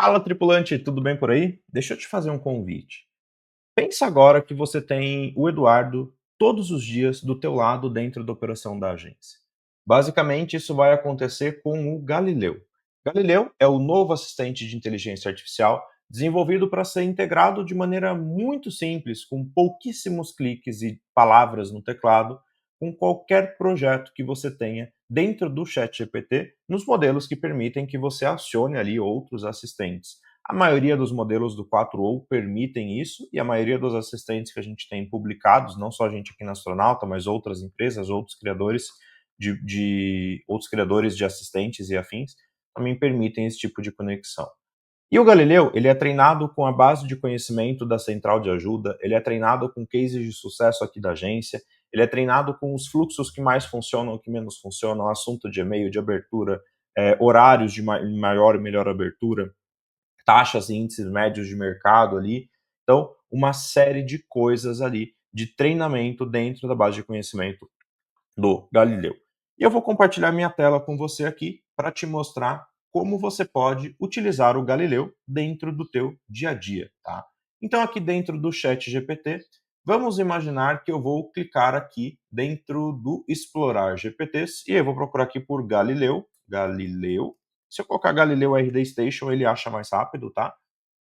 Fala, tripulante, tudo bem por aí? Deixa eu te fazer um convite. Pensa agora que você tem o Eduardo todos os dias do teu lado dentro da operação da agência. Basicamente, isso vai acontecer com o Galileu. Galileu é o novo assistente de inteligência artificial desenvolvido para ser integrado de maneira muito simples, com pouquíssimos cliques e palavras no teclado, com qualquer projeto que você tenha dentro do ChatGPT, nos modelos que permitem que você acione ali outros assistentes. A maioria dos modelos do 4o permitem isso, e a maioria dos assistentes que a gente tem publicados, não só a gente aqui na Astronauta, mas outras empresas, outros criadores outros criadores de assistentes e afins, também permitem esse tipo de conexão. E o Galileu, ele é treinado com a base de conhecimento da central de ajuda, ele é treinado com cases de sucesso aqui da agência, ele é treinado com os fluxos que mais funcionam e que menos funcionam, assunto de e-mail, de abertura, horários de maior e melhor abertura, taxas e índices médios de mercado ali. Então, uma série de coisas ali de treinamento dentro da base de conhecimento do Galileu. E eu vou compartilhar minha tela com você aqui para te mostrar como você pode utilizar o Galileu dentro do teu dia a dia, tá? Então aqui dentro do Chat GPT, vamos imaginar que eu vou clicar aqui dentro do Explorar GPTs e eu vou procurar aqui por Galileu. Se eu colocar Galileu RD Station, ele acha mais rápido, tá?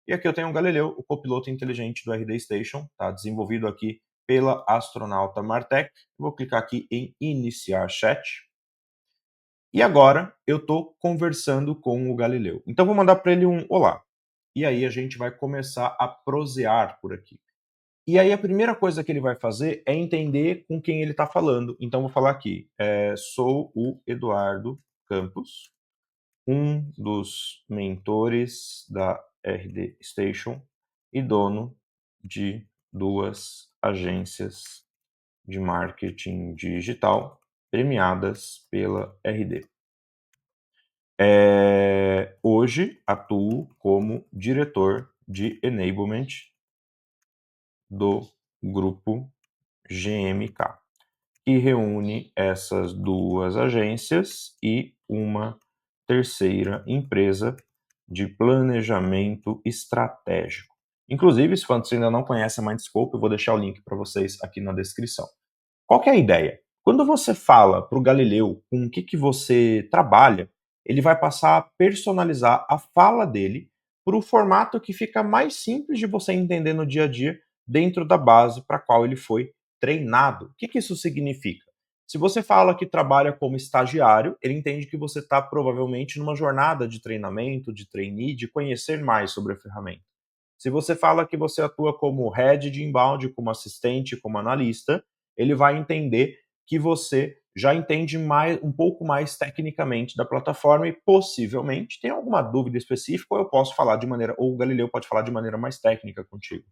E aqui eu tenho o Galileu, o copiloto inteligente do RD Station, tá? Desenvolvido aqui pela astronauta Martech. Vou clicar aqui em iniciar chat. E agora eu estou conversando com o Galileu. Então vou mandar para ele um olá. E aí a gente vai começar a prosear por aqui. E aí a primeira coisa que ele vai fazer é entender com quem ele está falando. Então vou falar aqui, sou o Eduardo Campos, um dos mentores da RD Station e dono de duas agências de marketing digital premiadas pela RD. Hoje atuo como diretor de enablement do grupo GMK, que reúne essas duas agências e uma terceira empresa de planejamento estratégico. Inclusive, se você ainda não conhece a Mindscope, eu vou deixar o link para vocês aqui na descrição. Qual que é a ideia? Quando você fala para o Galileu com o que você trabalha, ele vai passar a personalizar a fala dele para o formato que fica mais simples de você entender no dia a dia dentro da base para a qual ele foi treinado. O que isso significa? Se você fala que trabalha como estagiário, ele entende que você está provavelmente numa jornada de treinamento, de trainee, de conhecer mais sobre a ferramenta. Se você fala que você atua como head de inbound, como assistente, como analista, ele vai entender que você já entende um pouco mais tecnicamente da plataforma e possivelmente tem alguma dúvida específica, ou eu posso falar de maneira, ou o Galileu pode falar de maneira mais técnica contigo.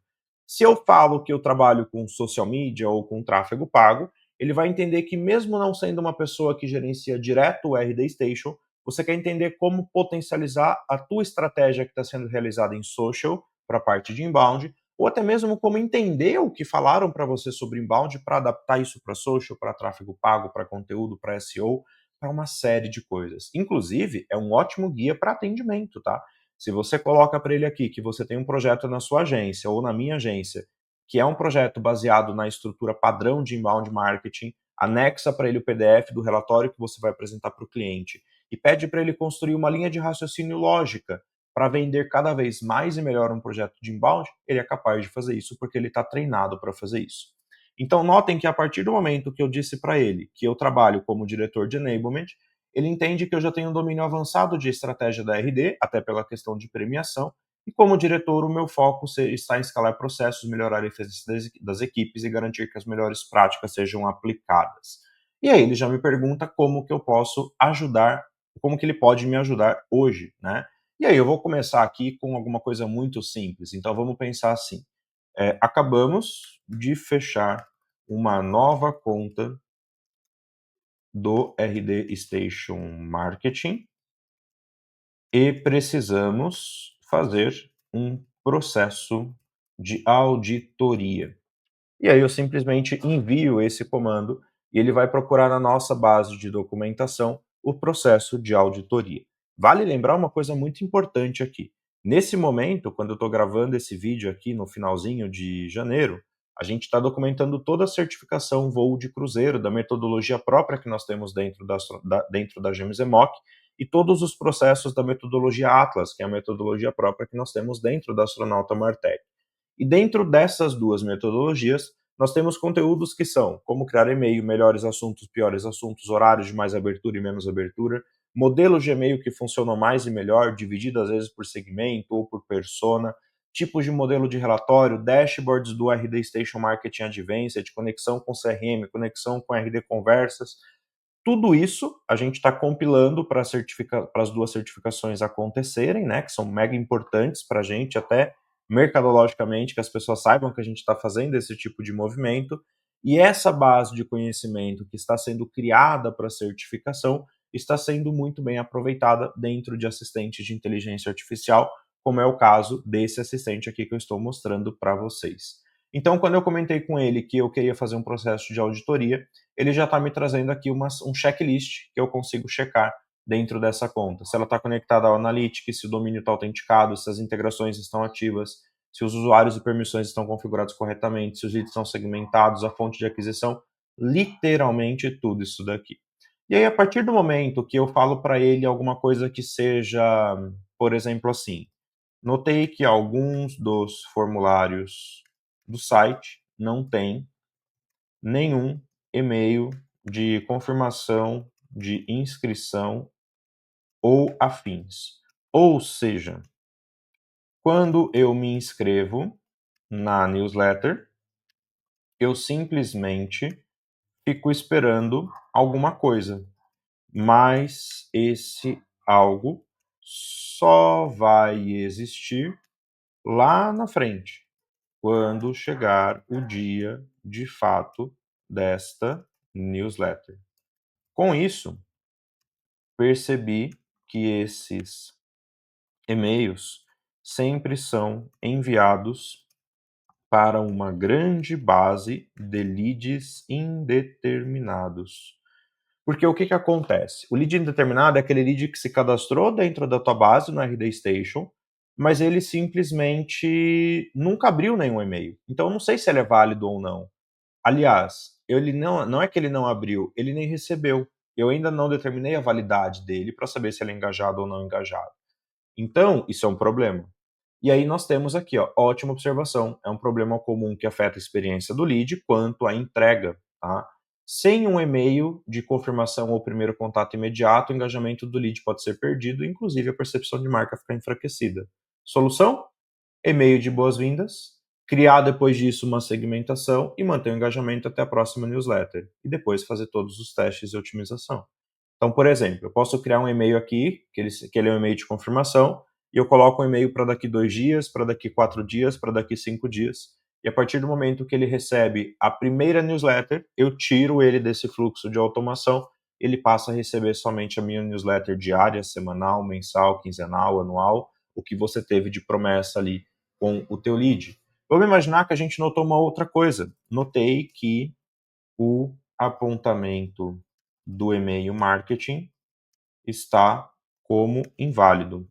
Se eu falo que eu trabalho com social media ou com tráfego pago, ele vai entender que mesmo não sendo uma pessoa que gerencia direto o RD Station, você quer entender como potencializar a tua estratégia que está sendo realizada em social para a parte de inbound, ou até mesmo como entender o que falaram para você sobre inbound para adaptar isso para social, para tráfego pago, para conteúdo, para SEO, para uma série de coisas. Inclusive, é um ótimo guia para atendimento, tá? Se você coloca para ele aqui que você tem um projeto na sua agência ou na minha agência, que é um projeto baseado na estrutura padrão de inbound marketing, anexa para ele o PDF do relatório que você vai apresentar para o cliente e pede para ele construir uma linha de raciocínio lógica para vender cada vez mais e melhor um projeto de inbound, ele é capaz de fazer isso porque ele está treinado para fazer isso. Então, notem que a partir do momento que eu disse para ele que eu trabalho como diretor de enablement, ele entende que eu já tenho um domínio avançado de estratégia da RD, até pela questão de premiação, e como diretor, o meu foco está em escalar processos, melhorar a eficiência das equipes e garantir que as melhores práticas sejam aplicadas. E aí ele já me pergunta como que eu posso ajudar, como que ele pode me ajudar hoje, né? E aí eu vou começar aqui com alguma coisa muito simples. Então vamos pensar assim: acabamos de fechar uma nova conta do RD Station Marketing e precisamos fazer um processo de auditoria. E aí eu simplesmente envio esse comando e ele vai procurar na nossa base de documentação o processo de auditoria. Vale lembrar uma coisa muito importante aqui. Nesse momento, quando eu estou gravando esse vídeo aqui no finalzinho de janeiro, a gente está documentando toda a certificação voo de cruzeiro, da metodologia própria que nós temos dentro da GMZMOC, e todos os processos da metodologia Atlas, que é a metodologia própria que nós temos dentro da Astronauta Martech. E dentro dessas duas metodologias, nós temos conteúdos que são como criar e-mail, melhores assuntos, piores assuntos, horários de mais abertura e menos abertura, modelos de e-mail que funcionam mais e melhor, dividido às vezes por segmento ou por persona, tipos de modelo de relatório, dashboards do RD Station Marketing Advanced, conexão com CRM, conexão com RD Conversas. Tudo isso a gente está compilando para as duas certificações acontecerem, né, que são mega importantes para a gente, até mercadologicamente, que as pessoas saibam que a gente está fazendo esse tipo de movimento. E essa base de conhecimento que está sendo criada para a certificação está sendo muito bem aproveitada dentro de assistentes de inteligência artificial, como é o caso desse assistente aqui que eu estou mostrando para vocês. Então, quando eu comentei com ele que eu queria fazer um processo de auditoria, ele já está me trazendo aqui um checklist que eu consigo checar dentro dessa conta. Se ela está conectada ao Analytics, se o domínio está autenticado, se as integrações estão ativas, se os usuários e permissões estão configurados corretamente, se os leads estão segmentados, a fonte de aquisição, literalmente tudo isso daqui. E aí, a partir do momento que eu falo para ele alguma coisa que seja, por exemplo, assim, notei que alguns dos formulários do site não tem nenhum e-mail de confirmação de inscrição ou afins. Ou seja, quando eu me inscrevo na newsletter, eu simplesmente fico esperando alguma coisa, mas esse algo só vai existir lá na frente, quando chegar o dia de fato desta newsletter. Com isso, percebi que esses e-mails sempre são enviados para uma grande base de leads indeterminados. Porque o que acontece? O lead indeterminado é aquele lead que se cadastrou dentro da tua base no RD Station, mas ele simplesmente nunca abriu nenhum e-mail. Então eu não sei se ele é válido ou não. Aliás, ele não é que ele não abriu, ele nem recebeu. Eu ainda não determinei a validade dele para saber se ele é engajado ou não engajado. Então, isso é um problema. E aí nós temos aqui, ó, ótima observação, é um problema comum que afeta a experiência do lead quanto à entrega, tá? Sem um e-mail de confirmação ou primeiro contato imediato, o engajamento do lead pode ser perdido, inclusive a percepção de marca fica enfraquecida. Solução? E-mail de boas-vindas, criar depois disso uma segmentação e manter o engajamento até a próxima newsletter. E depois fazer todos os testes de otimização. Então, por exemplo, eu posso criar um e-mail aqui, que ele é um e-mail de confirmação, e eu coloco um e-mail para daqui 2 dias, para daqui 4 dias, para daqui 5 dias. E a partir do momento que ele recebe a primeira newsletter, eu tiro ele desse fluxo de automação, ele passa a receber somente a minha newsletter diária, semanal, mensal, quinzenal, anual, o que você teve de promessa ali com o teu lead. Vamos imaginar que a gente notou uma outra coisa. Notei que o apontamento do e-mail marketing está como inválido.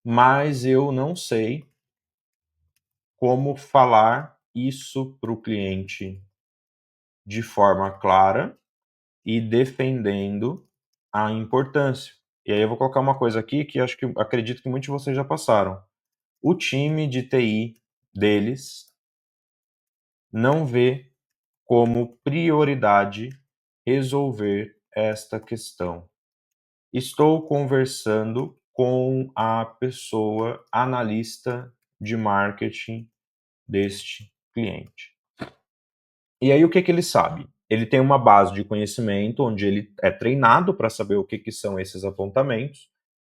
Mas eu não sei como falar isso para o cliente de forma clara e defendendo a importância. E aí eu vou colocar uma coisa aqui que acredito que muitos de vocês já passaram. O time de TI deles não vê como prioridade resolver esta questão. Estou conversando com a pessoa analista de marketing deste cliente. E aí o que ele sabe? Ele tem uma base de conhecimento onde ele é treinado para saber o que são esses apontamentos.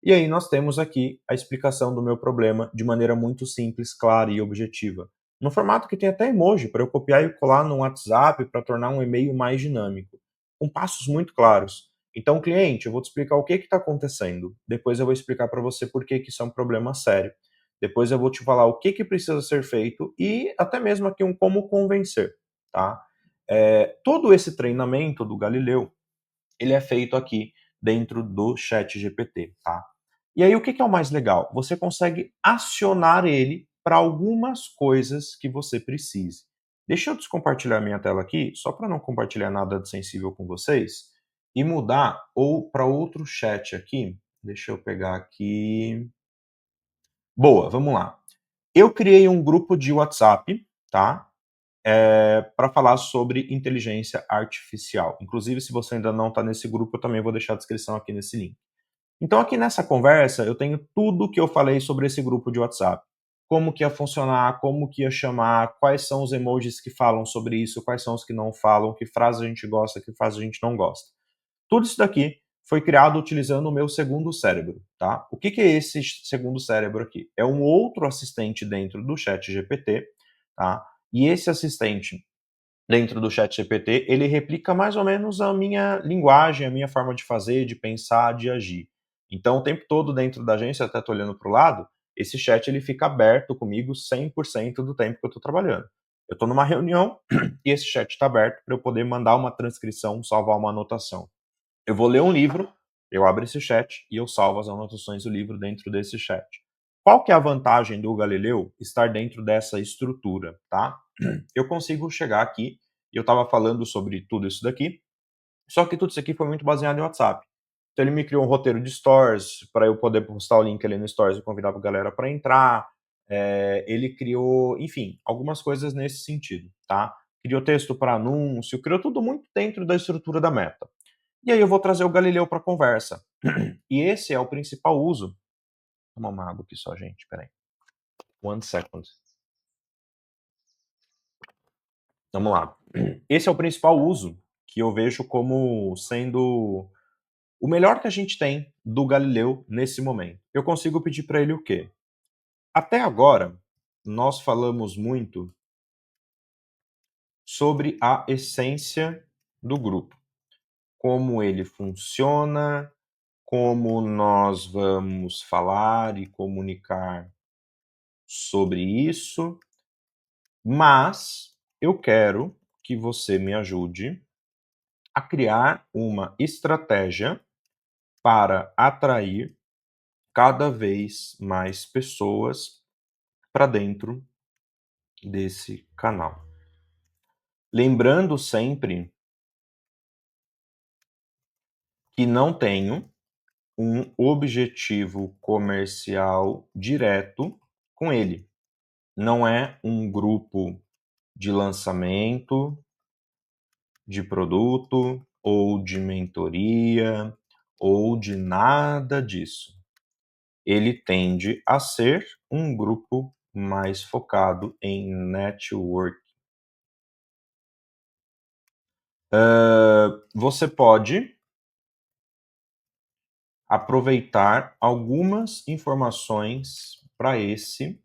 E aí nós temos aqui a explicação do meu problema de maneira muito simples, clara e objetiva. No formato que tem até emoji para eu copiar e colar no WhatsApp para tornar um e-mail mais dinâmico, com passos muito claros. Então, cliente, eu vou te explicar o que está acontecendo. Depois eu vou explicar para você por que isso é um problema sério. Depois eu vou te falar o que precisa ser feito e até mesmo aqui um como convencer, tá? Todo esse treinamento do Galileu, ele é feito aqui dentro do ChatGPT, tá? E aí, o que é o mais legal? Você consegue acionar ele para algumas coisas que você precise. Deixa eu descompartilhar minha tela aqui, só para não compartilhar nada de sensível com vocês, e mudar ou para outro chat aqui. Deixa eu pegar aqui. Boa, vamos lá. Eu criei um grupo de WhatsApp, tá? Para falar sobre inteligência artificial. Inclusive, se você ainda não está nesse grupo, eu também vou deixar a descrição aqui nesse link. Então, aqui nessa conversa, eu tenho tudo que eu falei sobre esse grupo de WhatsApp. Como que ia funcionar, como que ia chamar, quais são os emojis que falam sobre isso, quais são os que não falam, que frase a gente gosta, que frase a gente não gosta. Tudo isso daqui foi criado utilizando o meu segundo cérebro, tá? O que é esse segundo cérebro aqui? É um outro assistente dentro do chat GPT, tá? E esse assistente dentro do chat GPT, ele replica mais ou menos a minha linguagem, a minha forma de fazer, de pensar, de agir. Então, o tempo todo dentro da agência, até estou olhando para o lado, esse chat ele fica aberto comigo 100% do tempo que eu estou trabalhando. Eu estou numa reunião e esse chat está aberto para eu poder mandar uma transcrição, salvar uma anotação. Eu vou ler um livro, eu abro esse chat e eu salvo as anotações do livro dentro desse chat. Qual que é a vantagem do Galileu estar dentro dessa estrutura, tá? Eu consigo chegar aqui, e eu estava falando sobre tudo isso daqui, só que tudo isso aqui foi muito baseado em WhatsApp. Então ele me criou um roteiro de stories para eu poder postar o link ali no stories e convidar a galera para entrar. Ele criou, enfim, algumas coisas nesse sentido, tá? Criou texto para anúncio, criou tudo muito dentro da estrutura da Meta. E aí eu vou trazer o Galileu para a conversa. E esse é o principal uso. Vou tomar uma água aqui só, gente, peraí. 1 second. Vamos lá. Esse é o principal uso que eu vejo como sendo o melhor que a gente tem do Galileu nesse momento. Eu consigo pedir para ele o quê? Até agora, nós falamos muito sobre a essência do grupo, como ele funciona, como nós vamos falar e comunicar sobre isso, mas eu quero que você me ajude a criar uma estratégia para atrair cada vez mais pessoas para dentro desse canal. Lembrando sempre que não tenho um objetivo comercial direto com ele. Não é um grupo de lançamento de produto ou de mentoria ou de nada disso. Ele tende a ser um grupo mais focado em network. Você pode aproveitar algumas informações para esse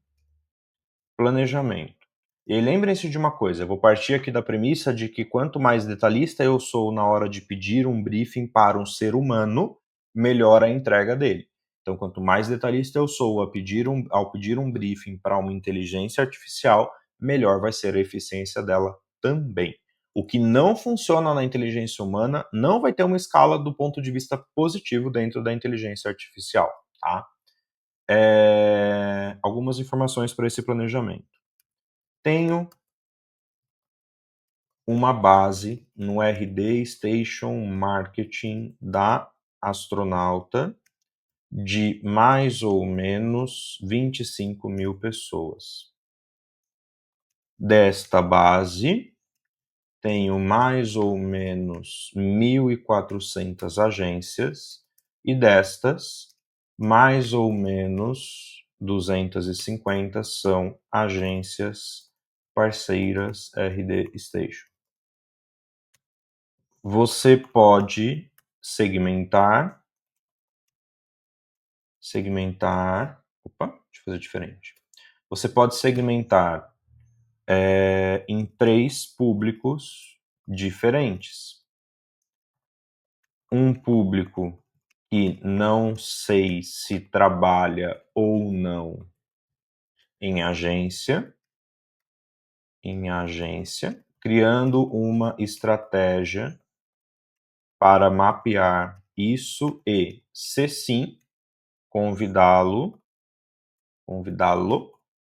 planejamento. E lembrem-se de uma coisa, eu vou partir aqui da premissa de que quanto mais detalhista eu sou na hora de pedir um briefing para um ser humano, melhor a entrega dele. Então, quanto mais detalhista eu sou ao pedir um briefing para uma inteligência artificial, melhor vai ser a eficiência dela também. O que não funciona na inteligência humana não vai ter uma escala do ponto de vista positivo dentro da inteligência artificial, tá? Algumas informações para esse planejamento. Tenho uma base no RD Station Marketing da Astronauta de mais ou menos 25.000 pessoas. Desta base, tenho mais ou menos 1.400 agências e destas, mais ou menos 250 são agências parceiras RD Station. Você pode segmentar. Opa, deixa eu fazer diferente. Você pode segmentar em 3 públicos diferentes. Um público que não sei se trabalha ou não em agência, criando uma estratégia para mapear isso e, se sim, convidá-lo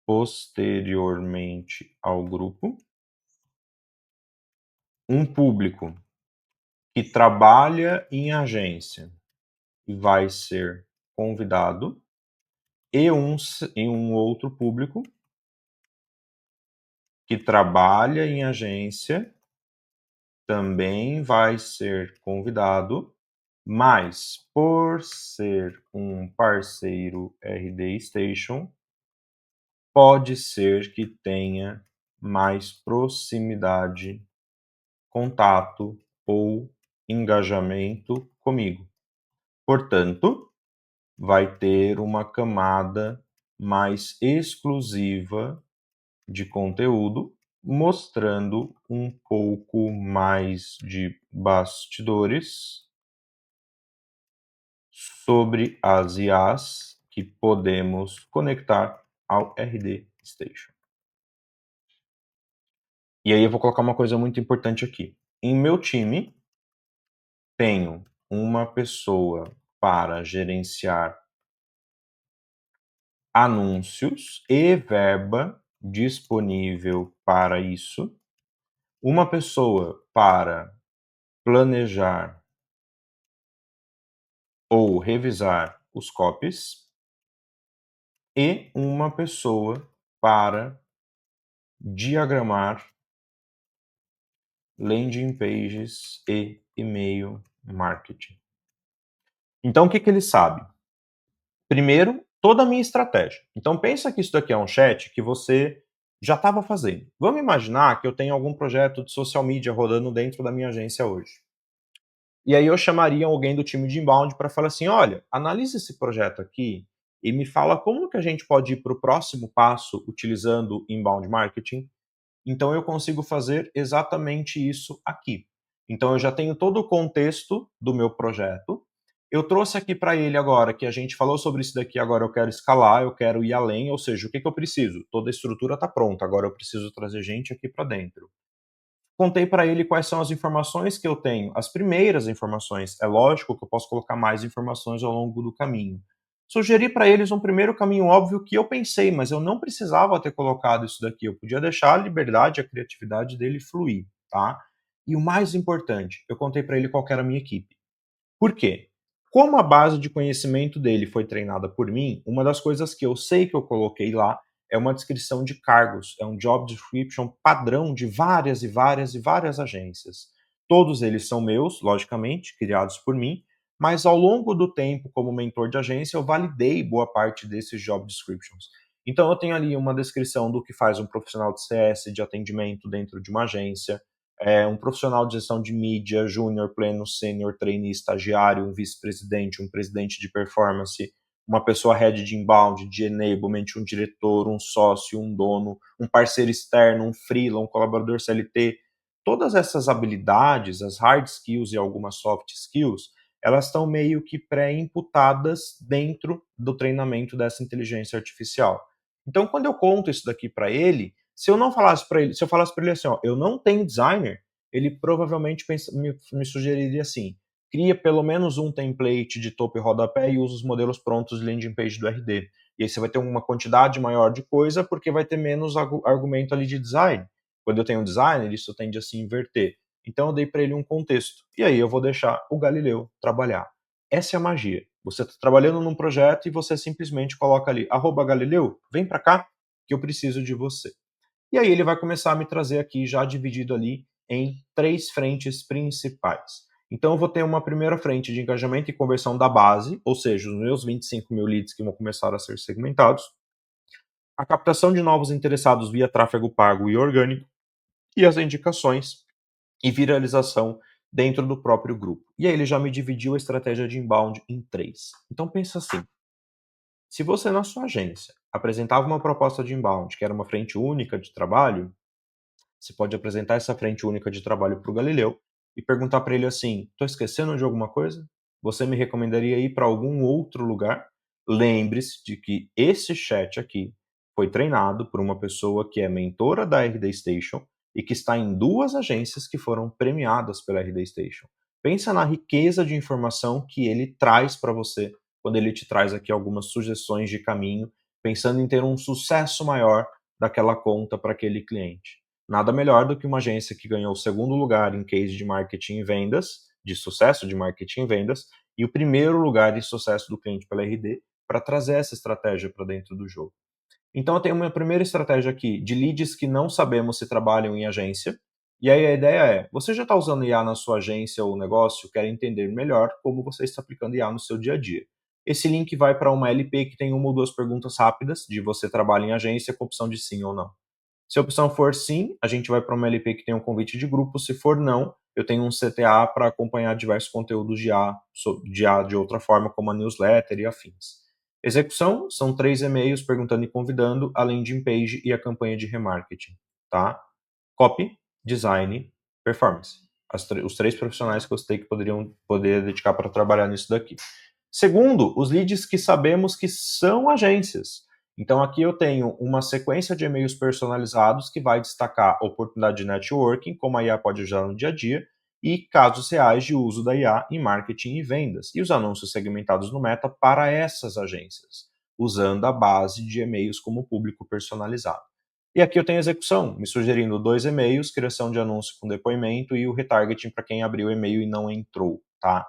posteriormente ao grupo. Um público que trabalha em agência e vai ser convidado, e um outro público que trabalha em agência também vai ser convidado, mas por ser um parceiro RD Station, pode ser que tenha mais proximidade, contato ou engajamento comigo. Portanto, vai ter uma camada mais exclusiva de conteúdo, mostrando um pouco mais de bastidores sobre as IAs que podemos conectar ao RD Station. E aí eu vou colocar uma coisa muito importante aqui. Em meu time, tenho uma pessoa para gerenciar anúncios e verba disponível para isso, uma pessoa para planejar ou revisar os copies e uma pessoa para diagramar landing pages e e-mail marketing. Então, o que ele sabe? Primeiro, toda a minha estratégia. Então, pensa que isso daqui é um chat que você já estava fazendo. Vamos imaginar que eu tenho algum projeto de social media rodando dentro da minha agência hoje. E aí eu chamaria alguém do time de inbound para falar assim, olha, analisa esse projeto aqui e me fala como que a gente pode ir para o próximo passo utilizando inbound marketing. Então eu consigo fazer exatamente isso aqui. Então eu já tenho todo o contexto do meu projeto. Eu trouxe aqui para ele agora que a gente falou sobre isso daqui, agora eu quero escalar, eu quero ir além, ou seja, o que eu preciso? Toda a estrutura está pronta, agora eu preciso trazer gente aqui para dentro. Contei para ele quais são as informações que eu tenho, as primeiras informações. É lógico que eu posso colocar mais informações ao longo do caminho. Sugeri para eles um primeiro caminho óbvio que eu pensei, mas eu não precisava ter colocado isso daqui. Eu podia deixar a liberdade, a criatividade dele fluir, tá? E o mais importante, eu contei para ele qual era a minha equipe. Por quê? Como a base de conhecimento dele foi treinada por mim, uma das coisas que eu sei que eu coloquei lá é uma descrição de cargos, é um job description padrão de várias e várias e várias agências. Todos eles são meus, logicamente, criados por mim, mas ao longo do tempo, como mentor de agência, eu validei boa parte desses job descriptions. Então eu tenho ali uma descrição do que faz um profissional de CS, de atendimento dentro de uma agência, um profissional de gestão de mídia, júnior, pleno, sênior, trainee, estagiário, um vice-presidente, um presidente de performance, uma pessoa head de inbound, de enablement, um diretor, um sócio, um dono, um parceiro externo, um freela, um colaborador CLT. Todas essas habilidades, as hard skills e algumas soft skills, elas estão meio que pré-imputadas dentro do treinamento dessa inteligência artificial. Então, quando eu conto isso daqui para ele, se eu não falasse para ele, se eu falasse para ele assim, ó, eu não tenho designer, ele provavelmente me sugeriria assim, cria pelo menos um template de topo e rodapé e usa os modelos prontos de landing page do RD. E aí você vai ter uma quantidade maior de coisa porque vai ter menos argumento ali de design. Quando eu tenho designer, isso tende a se inverter. Então eu dei para ele um contexto. E aí eu vou deixar o Galileu trabalhar. Essa é a magia. Você está trabalhando num projeto e você simplesmente coloca ali, @Galileu, vem para cá que eu preciso de você. E aí ele vai começar a me trazer aqui, já dividido ali em 3 frentes principais. Então eu vou ter uma primeira frente de engajamento e conversão da base, ou seja, os meus 25 mil leads que vão começar a ser segmentados, a captação de novos interessados via tráfego pago e orgânico, e as indicações e viralização dentro do próprio grupo. E aí ele já me dividiu a estratégia de inbound em 3. Então pensa assim, se você na sua agência apresentava uma proposta de inbound, que era uma frente única de trabalho, você pode apresentar essa frente única de trabalho para o Galileu e perguntar para ele assim: estou esquecendo de alguma coisa? Você me recomendaria ir para algum outro lugar? Lembre-se de que esse chat aqui foi treinado por uma pessoa que é mentora da RD Station e que está em 2 agências que foram premiadas pela RD Station. Pensa na riqueza de informação que ele traz para você quando ele te traz aqui algumas sugestões de caminho, pensando em ter um sucesso maior daquela conta para aquele cliente. Nada melhor do que uma agência que ganhou o segundo lugar em case de marketing e vendas, de sucesso de marketing e vendas, e o primeiro lugar de sucesso do cliente pela RD, para trazer essa estratégia para dentro do jogo. Então eu tenho uma primeira estratégia aqui de leads que não sabemos se trabalham em agência. E aí a ideia é, você já está usando IA na sua agência ou negócio, quer entender melhor como você está aplicando IA no seu dia a dia. Esse link vai para uma LP que tem uma ou duas perguntas rápidas de você trabalha em agência com opção de sim ou não. Se a opção for sim, a gente vai para uma LP que tem um convite de grupo. Se for não, eu tenho um CTA para acompanhar diversos conteúdos de IA de outra forma, como a newsletter e afins. Execução são 3 e-mails perguntando e convidando, a landing page e a campanha de remarketing, tá? Copy, design, performance. Os 3 profissionais que eu citei que poderiam dedicar para trabalhar nisso daqui. Segundo, os leads que sabemos que são agências. Então aqui eu tenho uma sequência de e-mails personalizados que vai destacar a oportunidade de networking, como a IA pode ajudar no dia a dia, e casos reais de uso da IA em marketing e vendas, e os anúncios segmentados no Meta para essas agências, usando a base de e-mails como público personalizado. E aqui eu tenho execução, me sugerindo 2 e-mails, criação de anúncio com depoimento e o retargeting para quem abriu o e-mail e não entrou, tá?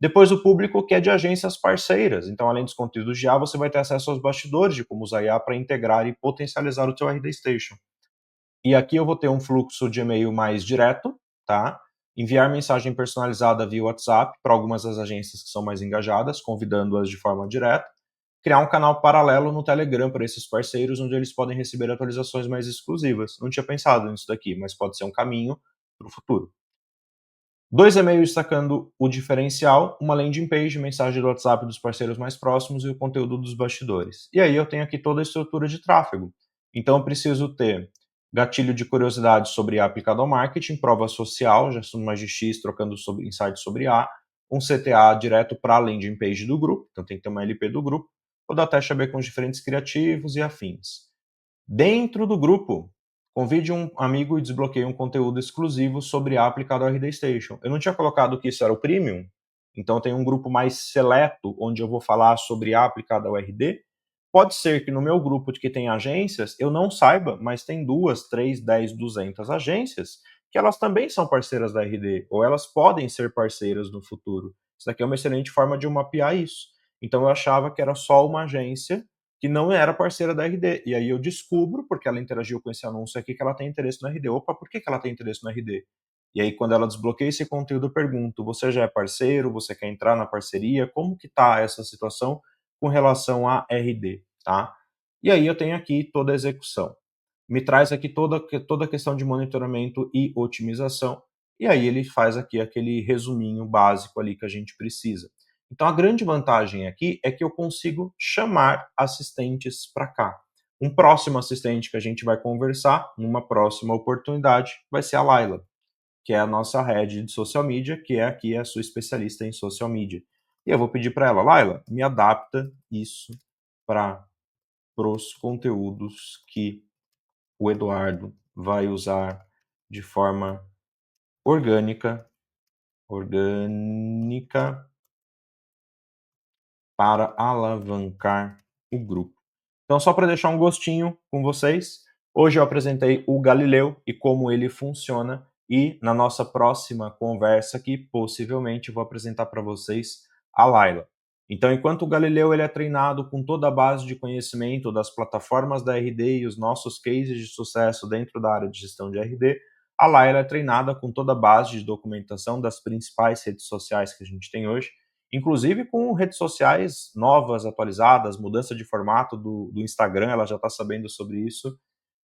Depois o público que é de agências parceiras. Então, além dos conteúdos de IA, você vai ter acesso aos bastidores de como usar IA para integrar e potencializar o seu RD Station. E aqui eu vou ter um fluxo de e-mail mais direto, tá? Enviar mensagem personalizada via WhatsApp para algumas das agências que são mais engajadas, convidando-as de forma direta. Criar um canal paralelo no Telegram para esses parceiros, onde eles podem receber atualizações mais exclusivas. Não tinha pensado nisso daqui, mas pode ser um caminho para o futuro. 2 e-mails destacando o diferencial, uma landing page, mensagem do WhatsApp dos parceiros mais próximos e o conteúdo dos bastidores. E aí eu tenho aqui toda a estrutura de tráfego. Então eu preciso ter gatilho de curiosidade sobre A aplicado ao marketing, prova social, já são mais de X trocando sobre insights sobre A, um CTA direto para a landing page do grupo, então tem que ter uma LP do grupo, ou da taxa B com os diferentes criativos e afins. Dentro do grupo, convide um amigo e desbloqueie um conteúdo exclusivo sobre a aplicado ao RD Station. Eu não tinha colocado que isso era o Premium, então tem um grupo mais seleto, onde eu vou falar sobre a aplicado ao RD. Pode ser que no meu grupo de que tem agências, eu não saiba, mas tem 2, 3, 10, 200 agências, que elas também são parceiras da RD, ou elas podem ser parceiras no futuro. Isso daqui é uma excelente forma de eu mapear isso. Então eu achava que era só uma agência que não era parceira da RD. E aí eu descubro, porque ela interagiu com esse anúncio aqui, que ela tem interesse no RD. Opa, por que ela tem interesse no RD? E aí, quando ela desbloqueia esse conteúdo, eu pergunto, você já é parceiro? Você quer entrar na parceria? Como que tá essa situação com relação a RD, tá? E aí eu tenho aqui toda a execução. Me traz aqui toda a questão de monitoramento e otimização. E aí ele faz aqui aquele resuminho básico ali que a gente precisa. Então a grande vantagem aqui é que eu consigo chamar assistentes para cá. Um próximo assistente que a gente vai conversar, numa próxima oportunidade, vai ser a Laila, que é a nossa head de social media, que é aqui a sua especialista em social media. E eu vou pedir para ela, Laila, me adapta isso para os conteúdos que o Eduardo vai usar de forma orgânica, orgânica para alavancar o grupo. Então, só para deixar um gostinho com vocês, hoje eu apresentei o Galileu e como ele funciona, e na nossa próxima conversa aqui, possivelmente, vou apresentar para vocês a Laila. Então, enquanto o Galileu ele é treinado com toda a base de conhecimento das plataformas da RD e os nossos cases de sucesso dentro da área de gestão de RD, a Laila é treinada com toda a base de documentação das principais redes sociais que a gente tem hoje, inclusive com redes sociais novas, atualizadas, mudança de formato do Instagram, ela já está sabendo sobre isso.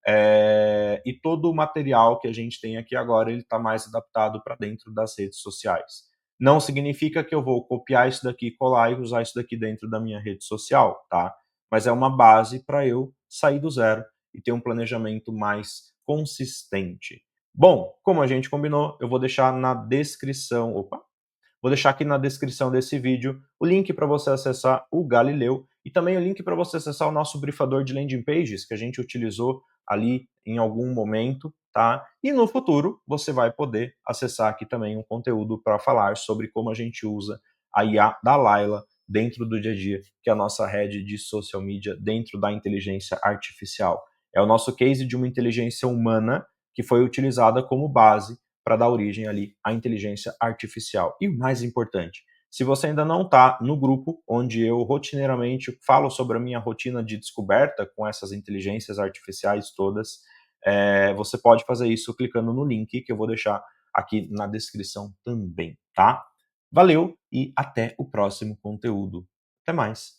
E todo o material que a gente tem aqui agora, ele está mais adaptado para dentro das redes sociais. Não significa que eu vou copiar isso daqui, colar e usar isso daqui dentro da minha rede social, tá? Mas é uma base para eu sair do zero e ter um planejamento mais consistente. Bom, como a gente combinou, eu vou deixar na descrição. Opa! Vou deixar aqui na descrição desse vídeo o link para você acessar o Galileu e também o link para você acessar o nosso brifador de landing pages que a gente utilizou ali em algum momento, tá? E no futuro você vai poder acessar aqui também um conteúdo para falar sobre como a gente usa a IA da Laila dentro do dia a dia, que é a nossa rede de social media dentro da inteligência artificial. É o nosso case de uma inteligência humana que foi utilizada como base para dar origem ali à inteligência artificial. E o mais importante, se você ainda não está no grupo onde eu rotineiramente falo sobre a minha rotina de descoberta com essas inteligências artificiais todas, você pode fazer isso clicando no link que eu vou deixar aqui na descrição também, tá? Valeu e até o próximo conteúdo. Até mais!